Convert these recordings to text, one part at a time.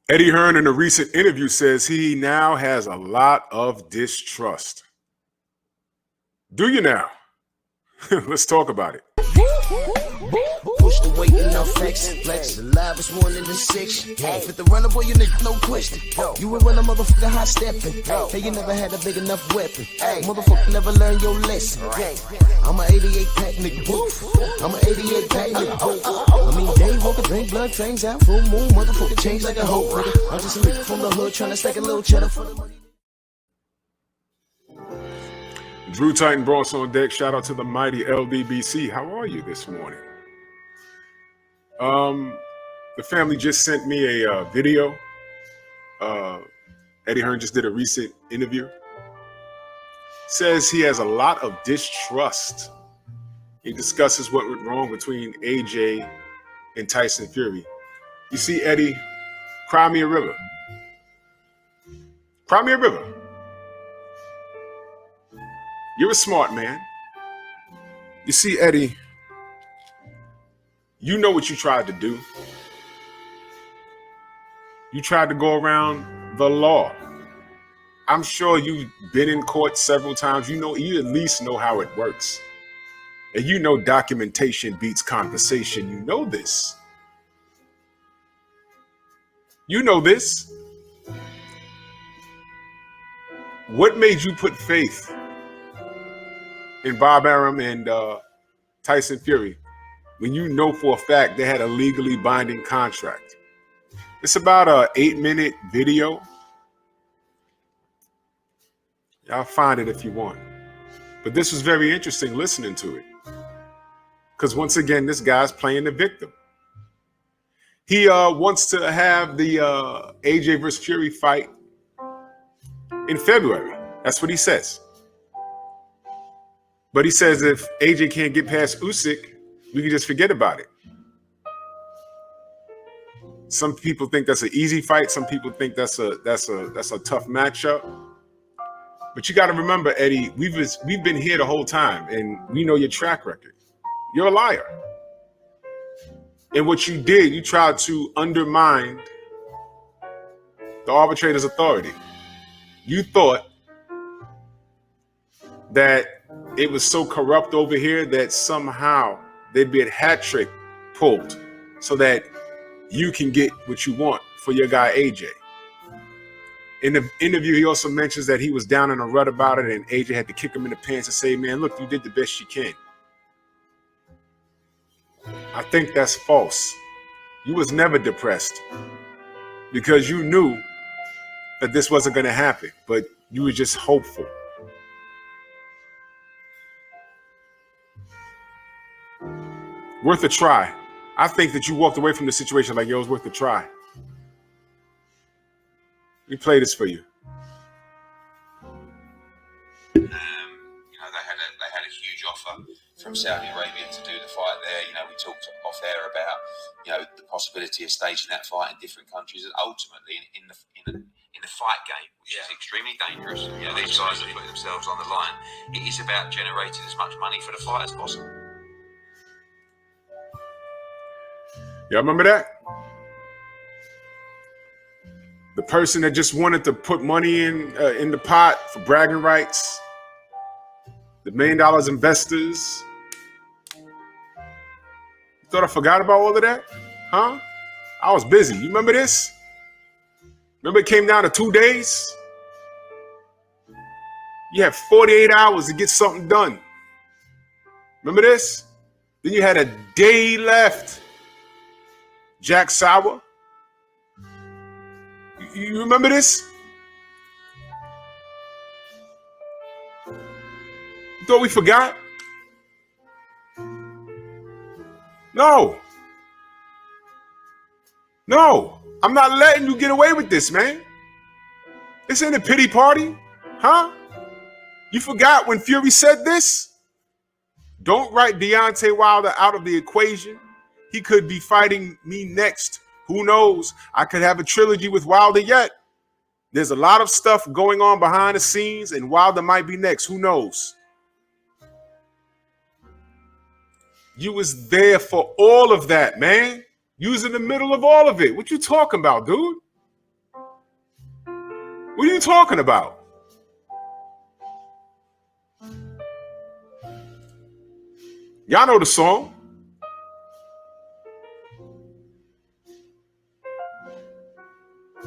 Eddie Hearn in a recent interview says he now has a lot of distrust. Do you now? Let's talk about it. Push the weight and now flex. The live is 1 in the 6. Fit the runner, boy, you nigga, no question. You will run a motherfucker high stepping. Hey, you never had a big enough weapon. Motherfucker never learned your lesson. I'm an 88 pack nigga. I'm an 88 pack nigga. I mean, day walker, drink blood, trains out, full moon, motherfucker change like a hoe. I'm just a nigga from the hood trying to stack a little cheddar for the money. Drew Titan Bronx on deck. Shout out to the mighty LDBC. How are you this morning? The family just sent me a video. Eddie Hearn just did a recent interview. Says he has a lot of distrust. He discusses what went wrong between AJ and Tyson Fury. You see, Eddie, cry me a river. Cry me a river. You're a smart man. You see, Eddie, you know what you tried to do. You tried to go around the law. I'm sure you've been in court several times. You at least know how it works. And you know documentation beats conversation. You know this. You know this. What made you put faith in Bob Arum and Tyson Fury when you know for a fact they had a legally binding contract? It's about an 8-minute video. Y'all find it if you want. But this was very interesting listening to it. Because once again, this guy's playing the victim. He wants to have the AJ versus Fury fight in February. That's what he says. But he says if AJ can't get past Usyk, we can just forget about it. Some people think that's an easy fight. Some people think that's a tough matchup. But you got to remember, Eddie, we've been here the whole time, and we know your track record. You're a liar. And what you did, you tried to undermine the arbitrator's authority. You thought that it was so corrupt over here that somehow there'd be a hat trick pulled so that you can get what you want for your guy AJ. In the interview, he also mentions that he was down in a rut about it and AJ had to kick him in the pants and say, man, look, you did the best you can. I think that's false. You was never depressed because you knew that this wasn't going to happen, but you were just hopeful. Worth a try. I think that you walked away from the situation like, yo, it was worth a try. Let me play this for you. They had a huge offer from Saudi Arabia to do the fight there. We talked off air about, the possibility of staging that fight in different countries. And ultimately, in the fight game, which is extremely dangerous, these guys are putting themselves on the line. It is about generating as much money for the fight as possible. Y'all remember that? The person that just wanted to put money in the pot for bragging rights. The $1 million investors. You thought I forgot about all of that? Huh? I was busy. You remember this? Remember it came down to 2 days? You had 48 hours to get something done. Remember this? Then you had a day left. Jack Sauer. You remember this? You thought we forgot? No. I'm not letting you get away with this, man. This ain't a pity party. Huh? You forgot when Fury said this? Don't write Deontay Wilder out of the equation. He could be fighting me next. Who knows? I could have a trilogy with Wilder yet. There's a lot of stuff going on behind the scenes, and Wilder might be next. Who knows? You was there for all of that, man. You was in the middle of all of it. What you talking about, dude? What are you talking about? Y'all know the song.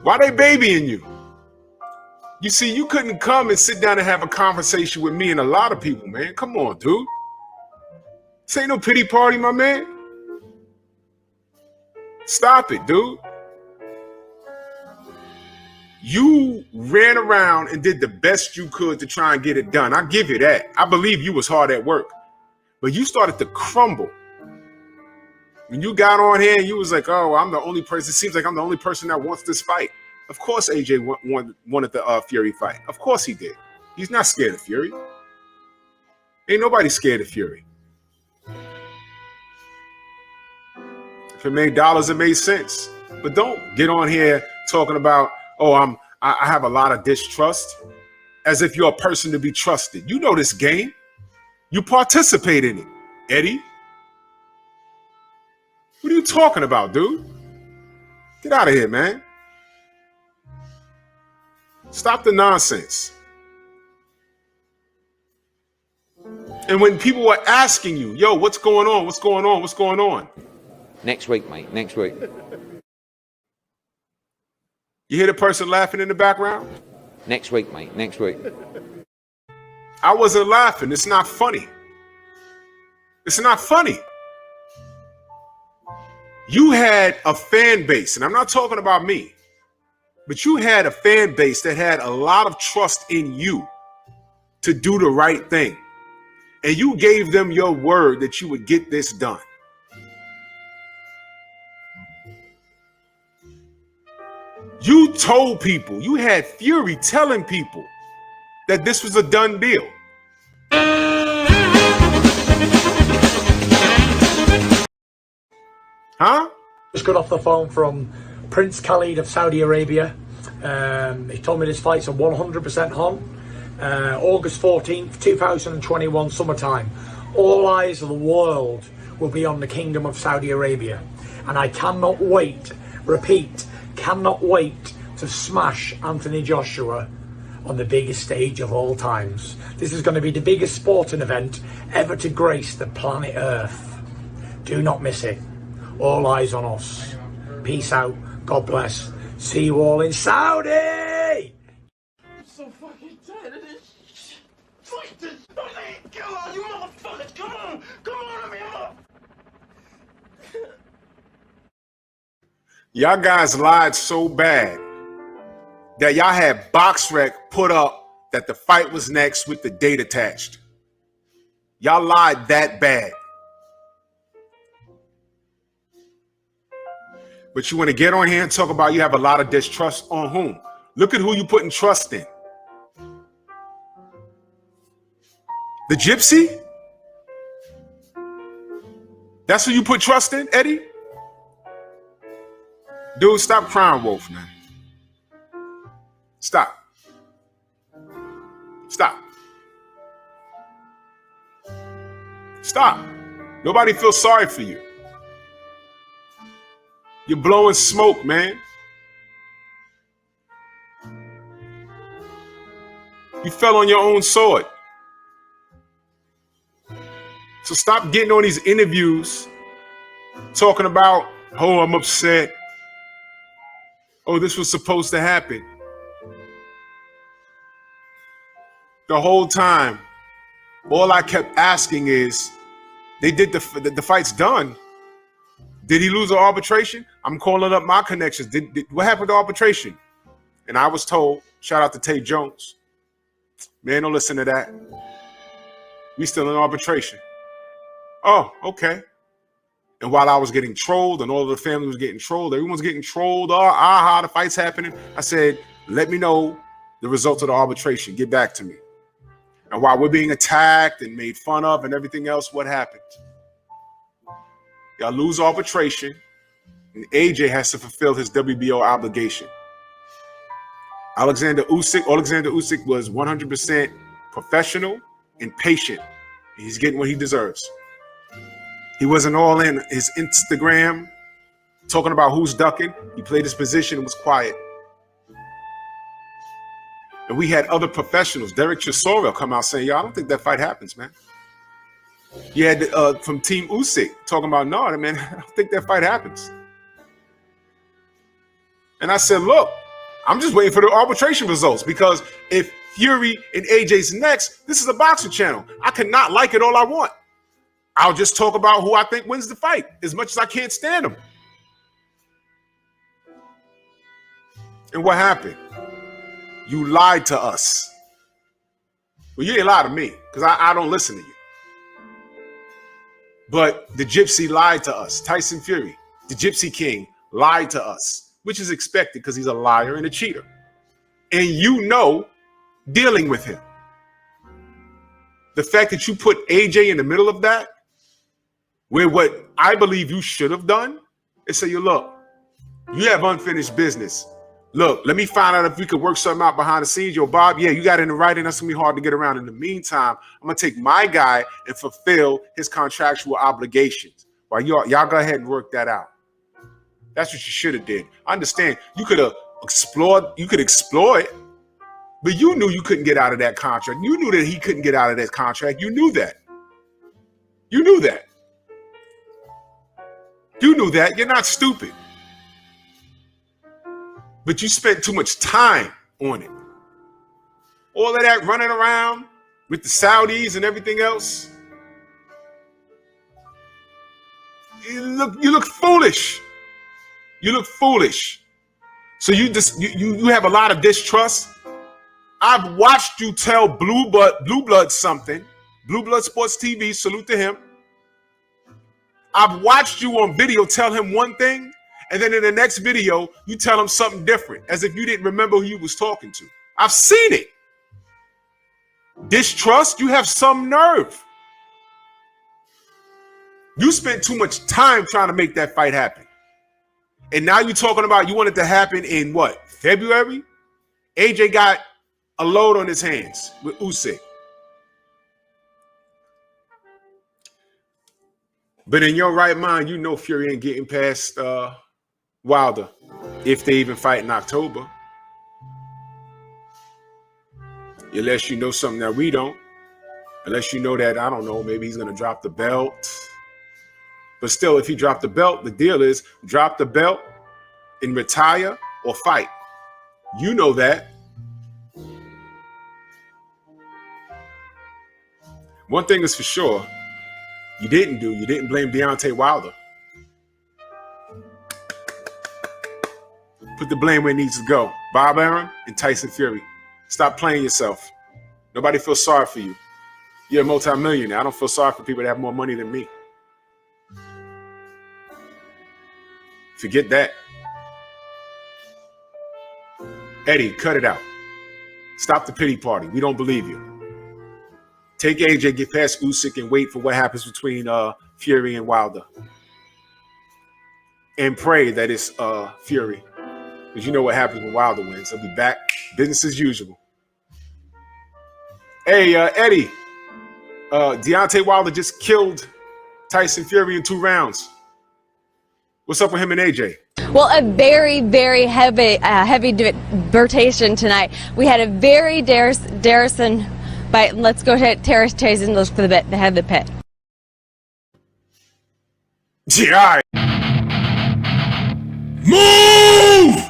Why they babying you? You see, you couldn't come and sit down and have a conversation with me and a lot of people, man. Come on, dude. This ain't no pity party, my man. Stop it, dude. You ran around and did the best you could to try and get it done. I give you that. I believe you was hard at work. But you started to crumble. When you got on here and you was like, oh, I'm the only person. It seems like I'm the only person that wants this fight. Of course AJ wanted the Fury fight. Of course he did. He's not scared of Fury. Ain't nobody scared of Fury. If it made dollars, it made sense. But don't get on here talking about, oh, I have a lot of distrust, as if you're a person to be trusted. You know this game. You participate in it, Eddie. What are you talking about, dude? Get out of here, man. Stop the nonsense. And when people were asking you, yo, what's going on? What's going on? What's going on? Next week, mate. Next week. You hear the person laughing in the background? Next week, mate. Next week. I wasn't laughing. It's not funny. It's not funny. You had a fan base, and I'm not talking about me, but you had a fan base that had a lot of trust in you to do the right thing. And you gave them your word that you would get this done. You told people, you had Fury telling people that this was a done deal. Huh? Just got off the phone from Prince Khalid of Saudi Arabia. He told me this fight's a 100% on. August 14th, 2021, summertime. All eyes of the world will be on the Kingdom of Saudi Arabia. And I cannot wait, repeat, cannot wait to smash Anthony Joshua on the biggest stage of all times. This is going to be the biggest sporting event ever to grace the planet Earth. Do not miss it. All eyes on us. Peace out. God bless. See you all in Saudi! I'm so fucking tired of this shit. Fuck this. Come on, you motherfuckers. Come on. Come on, I mean, Y'all guys lied so bad that y'all had BoxRec put up that the fight was next with the date attached. Y'all lied that bad. But you want to get on here and talk about you have a lot of distrust on whom? Look at who you putting trust in. The gypsy? That's who you put trust in, Eddie? Dude, stop crying wolf, man. Stop. Stop. Stop. Nobody feels sorry for you. You're blowing smoke, man. You fell on your own sword. So stop getting on these interviews talking about, oh, I'm upset. Oh, this was supposed to happen. The whole time, all I kept asking is, they did the fight's done. Did he lose the arbitration? I'm calling up my connections. What happened to arbitration? And I was told, shout out to Tay Jones, man, don't listen to that. We still in arbitration. Oh, okay. And while I was getting trolled and all of the family was getting trolled, everyone's getting trolled. The fight's happening. I said, let me know the results of the arbitration. Get back to me. And while we're being attacked and made fun of and everything else, what happened? Y'all lose arbitration, and AJ has to fulfill his WBO obligation. Alexander Usyk was 100% professional and patient. He's getting what he deserves. He wasn't all in his Instagram talking about who's ducking. He played his position and was quiet. And we had other professionals, Derek Chisora, come out saying, yo, I don't think that fight happens, man. You had from Team Usyk talking about, no, man, I don't think that fight happens. And I said, look, I'm just waiting for the arbitration results, because if Fury and AJ's next, this is a boxing channel. I cannot like it all I want. I'll just talk about who I think wins the fight, as much as I can't stand them. And what happened? You lied to us. Well, you ain't lied to me, because I don't listen to you. But the Gypsy lied to us. Tyson Fury, the Gypsy King, lied to us, which is expected because he's a liar and a cheater. And you know, dealing with him. The fact that you put AJ in the middle of that, where what I believe you should have done is say, look, you have unfinished business. Look, let me find out if we could work something out behind the scenes. Yo, Bob, yeah, you got it in writing. That's going to be hard to get around. In the meantime, I'm going to take my guy and fulfill his contractual obligations. While y'all go ahead and work that out. That's what you should have did. I understand. You could have explored. You could explore it. But you knew you couldn't get out of that contract. You knew that he couldn't get out of that contract. You knew that. You knew that. You knew that. You're not stupid. But you spent too much time on it. All of that running around with the Saudis and everything else. You look foolish. You look foolish. So you have a lot of distrust. I've watched you tell Blue Blood something. Blue Blood Sports TV, salute to him. I've watched you on video tell him one thing, and then in the next video, you tell him something different, as if you didn't remember who you was talking to. I've seen it. Distrust, you have some nerve. You spent too much time trying to make that fight happen. And now you're talking about you want it to happen in what, February? AJ got a load on his hands with Usyk. But in your right mind, you know Fury ain't getting past Wilder if they even fight in October. Unless you know something that we don't. Unless you know that, I don't know, maybe he's going to drop the belt. But still, if he dropped the belt, the deal is drop the belt and retire or fight. You know that. One thing is for sure, you didn't blame Deontay Wilder. Put the blame where it needs to go. Bob Arum and Tyson Fury. Stop playing yourself. Nobody feels sorry for you. You're a multimillionaire. I don't feel sorry for people that have more money than me. Forget that. Eddie, cut it out. Stop the pity party. We don't believe you. Take AJ, get past Usyk, and wait for what happens between Fury and Wilder. And pray that it's Fury. Because you know what happens when Wilder wins. He'll be back. Business as usual. Hey, Eddie. Deontay Wilder just killed Tyson Fury in 2 rounds. What's up with him and AJ? Well, a very, very heavy rotation tonight. We had a very Darrison fight. Let's go to Terrace Chase and look for the head of the pit. Yeah. Move!